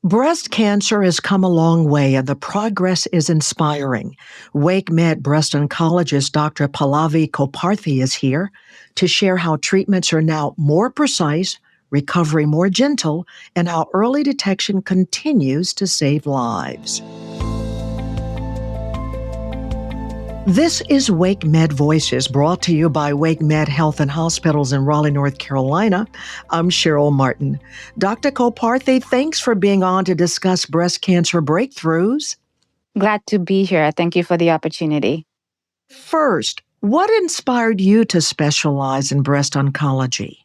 Breast cancer has come a long way and the progress is inspiring. WakeMed breast oncologist Dr. Pallavi Kopparthy is here to share how treatments are now more precise, recovery more gentle, and how early detection continues to save lives. This is WakeMed Voices, brought to you by WakeMed Health and Hospitals in Raleigh, North Carolina. I'm Cheryl Martin. Dr. Kopparthy, thanks for being on to discuss breast cancer breakthroughs. Glad to be here. Thank you for the opportunity. First, what inspired you to specialize in breast oncology?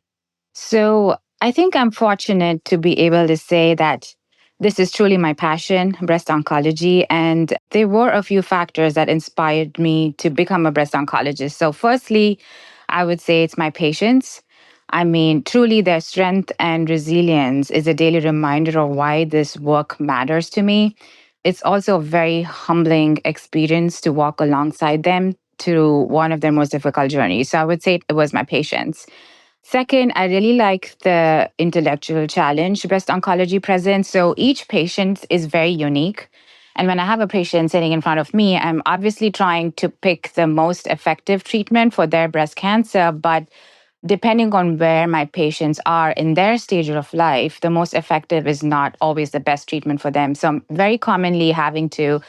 So, I think I'm fortunate to be able to say that this is truly my passion, breast oncology. And there were a few factors that inspired me to become a breast oncologist. So, firstly, I would say it's my patients. I mean, truly, their strength and resilience is a daily reminder of why this work matters to me. It's also a very humbling experience to walk alongside them through one of their most difficult journeys. So, I would say it was my patients. Second, I really like the intellectual challenge breast oncology presents. So each patient is very unique. And when I have a patient sitting in front of me, I'm obviously trying to pick the most effective treatment for their breast cancer. But depending on where my patients are in their stage of life, the most effective is not always the best treatment for them. So I'm very commonly having to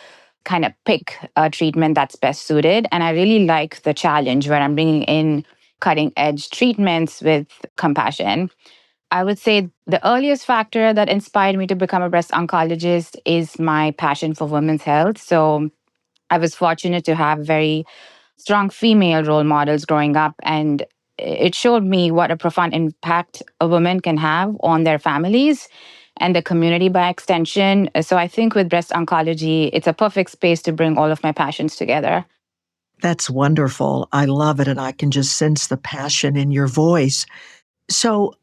kind of pick a treatment that's best suited. And I really like the challenge where I'm bringing in cutting edge treatments with compassion. I would say the earliest factor that inspired me to become a breast oncologist is my passion for women's health. So I was fortunate to have very strong female role models growing up, and it showed me what a profound impact a woman can have on their families and the community by extension. So I think with breast oncology, it's a perfect space to bring all of my passions together. That's wonderful. I love it, and I can just sense the passion in your voice. So,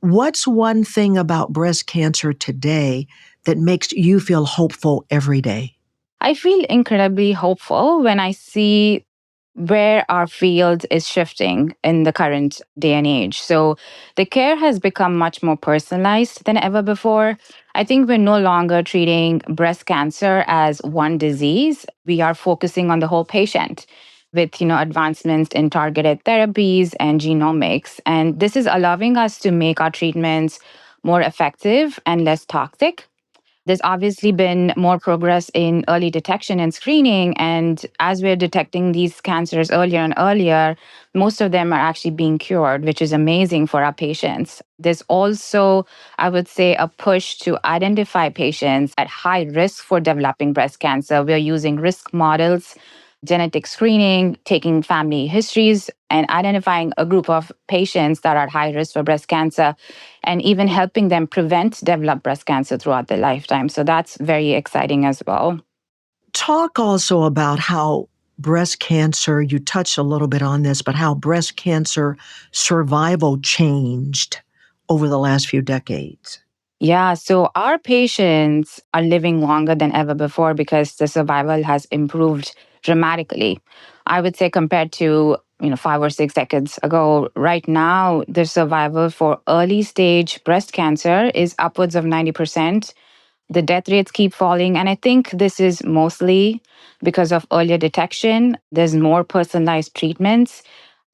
what's one thing about breast cancer today that makes you feel hopeful every day? I feel incredibly hopeful when I see where our field is shifting in the current day and age. So the care has become much more personalized than ever before. I think we're no longer treating breast cancer as one disease. We are focusing on the whole patient with advancements in targeted therapies and genomics. And this is allowing us to make our treatments more effective and less toxic. There's obviously been more progress in early detection and screening. And as we're detecting these cancers earlier and earlier, most of them are actually being cured, which is amazing for our patients. There's also, I would say, a push to identify patients at high risk for developing breast cancer. We're using risk models, genetic screening, taking family histories, and identifying a group of patients that are at high risk for breast cancer, and even helping them prevent develop breast cancer throughout their lifetime. So that's very exciting as well. Talk also about how breast cancer, you touched a little bit on this, but how breast cancer survival changed over the last few decades. Yeah, so our patients are living longer than ever before because the survival has improved dramatically. I would say compared to 5 or 6 decades ago, right now the survival for early stage breast cancer is upwards of 90%. The death rates keep falling. And I think this is mostly because of earlier detection. There's more personalized treatments.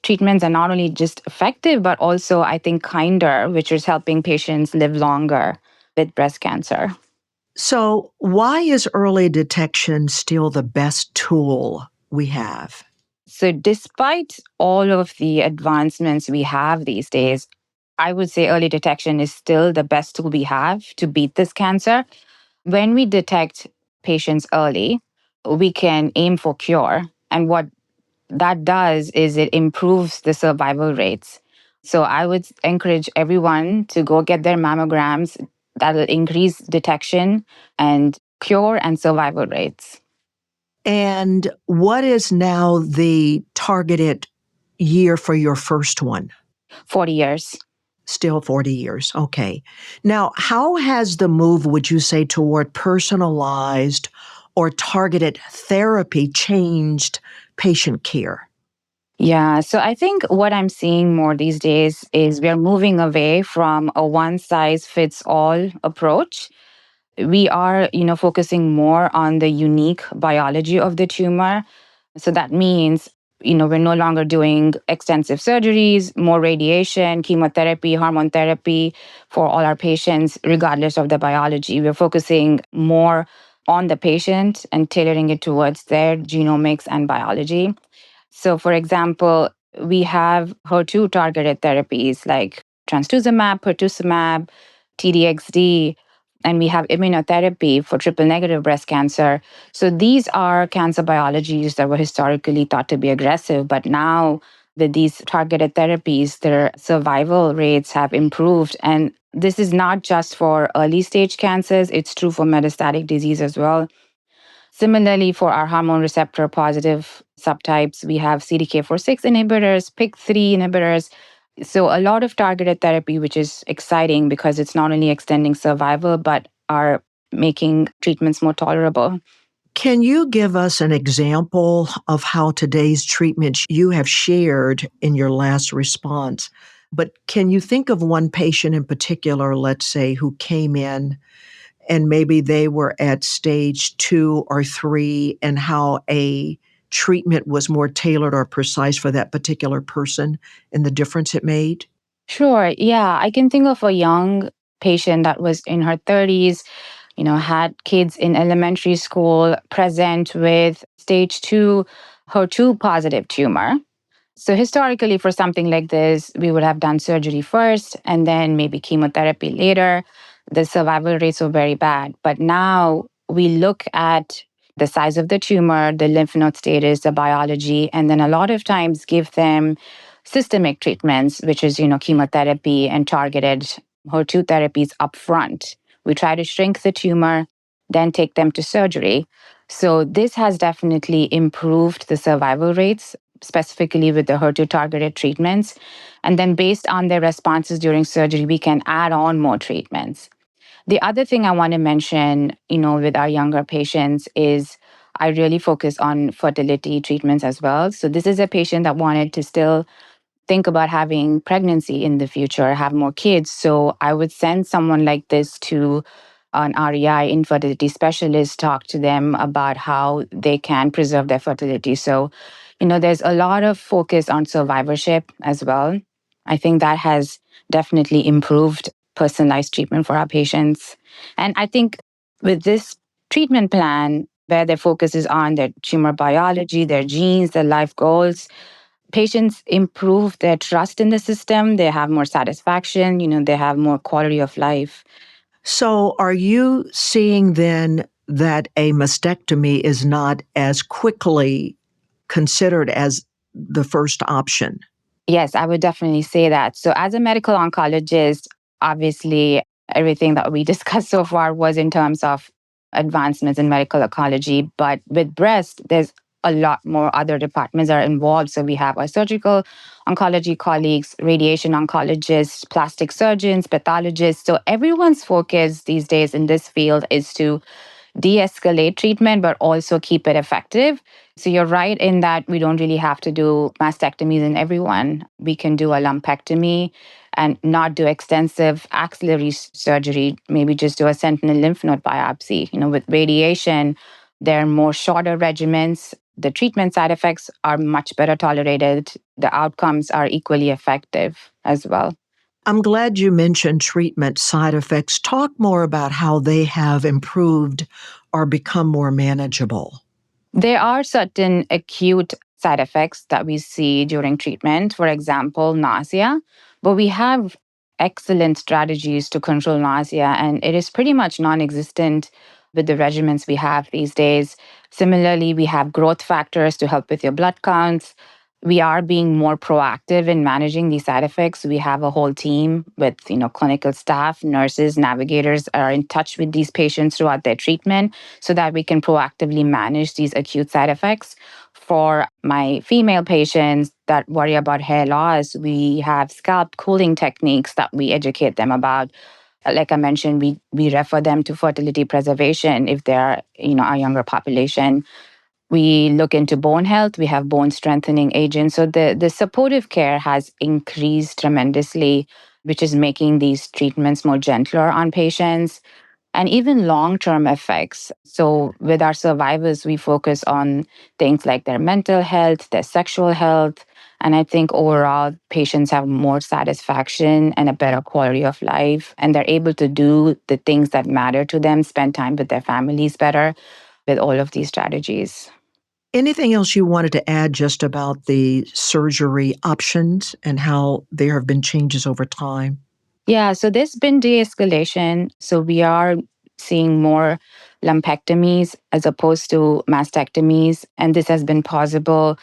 Treatments are not only just effective, but also, I think, kinder, which is helping patients live longer with breast cancer. So, why is early detection still the best tool we have? So, despite all of the advancements we have these days, I would say early detection is still the best tool we have to beat this cancer. When we detect patients early, we can aim for cure. And what that does is it improves the survival rates. So I would encourage everyone to go get their mammograms. That'll increase detection and cure and survival rates. And what is now the targeted year for your first one? 40 years. Still 40 years. Okay. Now, how has the move, would you say, toward personalized or targeted therapy changed patient care? Yeah, so I think what I'm seeing more these days is we're moving away from a one size fits all approach. we are, focusing more on the unique biology of the tumor. So that means, we're no longer doing extensive surgeries, more radiation, chemotherapy, hormone therapy for all our patients, regardless of the biology. We're focusing more on the patient and tailoring it towards their genomics and biology. So, for example, we have HER2 targeted therapies like trastuzumab, pertuzumab, TDXD, and we have immunotherapy for triple negative breast cancer. So, these are cancer biologies that were historically thought to be aggressive, but now with these targeted therapies, their survival rates have improved. And this is not just for early stage cancers, it's true for metastatic disease as well. Similarly, for our hormone receptor positive subtypes, we have CDK4/6 inhibitors, PIK3 inhibitors. So, a lot of targeted therapy, which is exciting because it's not only extending survival, but are making treatments more tolerable. Can you give us an example of how today's treatments you have shared in your last response? But can you think of one patient in particular, let's say, who came in and maybe they were at stage 2 or 3 and how a treatment was more tailored or precise for that particular person and the difference it made? Sure. Yeah. I can think of a young patient that was in her 30s, had kids in elementary school, present with stage 2 HER2 positive tumor. So, historically, for something like this, we would have done surgery first and then maybe chemotherapy later. The survival rates were very bad. But now we look at the size of the tumor, the lymph node status, the biology, and then a lot of times give them systemic treatments, which is, chemotherapy and targeted HER2 therapies upfront. We try to shrink the tumor, then take them to surgery. So, this has definitely improved the survival rates, specifically with the HER2 targeted treatments. And then, based on their responses during surgery, we can add on more treatments. The other thing I want to mention, with our younger patients is I really focus on fertility treatments as well. So, this is a patient that wanted to still think about having pregnancy in the future, have more kids. So I would send someone like this to an REI infertility specialist, talk to them about how they can preserve their fertility. So, there's a lot of focus on survivorship as well. I think that has definitely improved personalized treatment for our patients. And I think with this treatment plan, where their focus is on their tumor biology, their genes, their life goals, patients improve their trust in the system, they have more satisfaction, they have more quality of life. So, are you seeing then that a mastectomy is not as quickly considered as the first option? Yes, I would definitely say that. So, as a medical oncologist, obviously, everything that we discussed so far was in terms of advancements in medical oncology. But with breast, there's a lot more other departments are involved. So, we have our surgical oncology colleagues, radiation oncologists, plastic surgeons, pathologists. So, everyone's focus these days in this field is to de escalate treatment, but also keep it effective. So you're right in that we don't really have to do mastectomies in everyone. We can do a lumpectomy and not do extensive axillary surgery, maybe just do a sentinel lymph node biopsy. With radiation, there are more shorter regimens. The treatment side effects are much better tolerated. The outcomes are equally effective as well. I'm glad you mentioned treatment side effects. Talk more about how they have improved or become more manageable. There are certain acute side effects that we see during treatment, for example, nausea, but we have excellent strategies to control nausea, and it is pretty much non existent with the regimens we have these days. Similarly, we have growth factors to help with your blood counts. We are being more proactive in managing these side effects. We have a whole team with, clinical staff, nurses, navigators are in touch with these patients throughout their treatment so that we can proactively manage these acute side effects. For my female patients that worry about hair loss, we have scalp cooling techniques that we educate them about. Like I mentioned, we refer them to fertility preservation if they're, a younger population. We look into bone health. We have bone strengthening agents. So the supportive care has increased tremendously, which is making these treatments more gentler on patients. and even long term effects. So, with our survivors, we focus on things like their mental health, their sexual health. And I think overall, patients have more satisfaction and a better quality of life. And they're able to do the things that matter to them, spend time with their families better with all of these strategies. Anything else you wanted to add just about the surgery options and how there have been changes over time? Yeah, so there's been de escalation. So we are seeing more lumpectomies as opposed to mastectomies. And this has been possible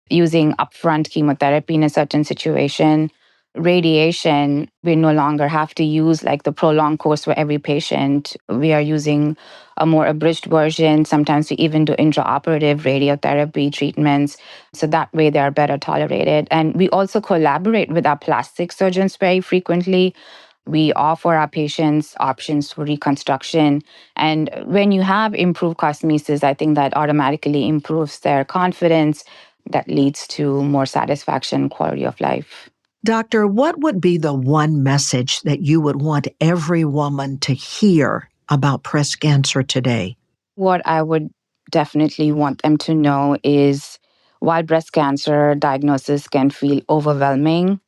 using upfront chemotherapy in a certain situation. Radiation, we no longer have to use like the prolonged course for every patient. We are using a more abridged version. Sometimes we even do intraoperative radiotherapy treatments. So that way they are better tolerated. And we also collaborate with our plastic surgeons very frequently. We offer our patients options for reconstruction. And when you have improved cosmesis, I think that automatically improves their confidence. That leads to more satisfaction, quality of life. Doctor, what would be the one message that you would want every woman to hear about breast cancer today? What I would definitely want them to know is while breast cancer diagnosis can feel overwhelming,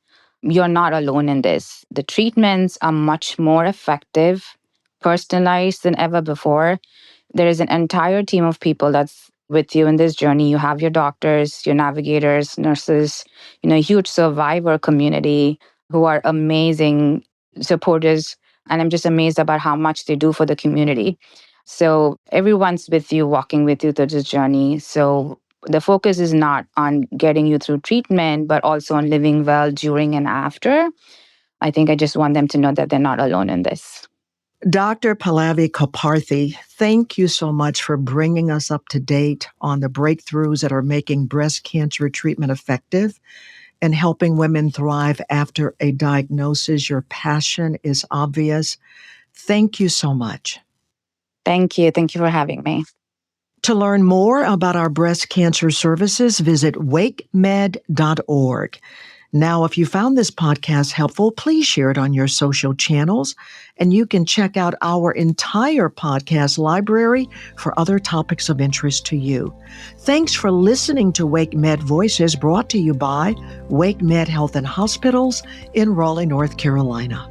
you're not alone in this. The treatments are much more effective, personalized than ever before. There is an entire team of people that's with you in this journey. You have your doctors, your navigators, nurses, a huge survivor community who are amazing supporters. And I'm just amazed about how much they do for the community. So everyone's with you, walking with you through this journey. So the focus is not on getting you through treatment, but also on living well during and after. I think I just want them to know that they're not alone in this. Dr. Pallavi Kopparthy, thank you so much for bringing us up to date on the breakthroughs that are making breast cancer treatment effective and helping women thrive after a diagnosis. Your passion is obvious. Thank you so much. Thank you. Thank you for having me. To learn more about our breast cancer services, visit wakemed.org. Now, if you found this podcast helpful, please share it on your social channels, and you can check out our entire podcast library for other topics of interest to you. Thanks for listening to WakeMed Voices, brought to you by WakeMed Health and Hospitals in Raleigh, North Carolina.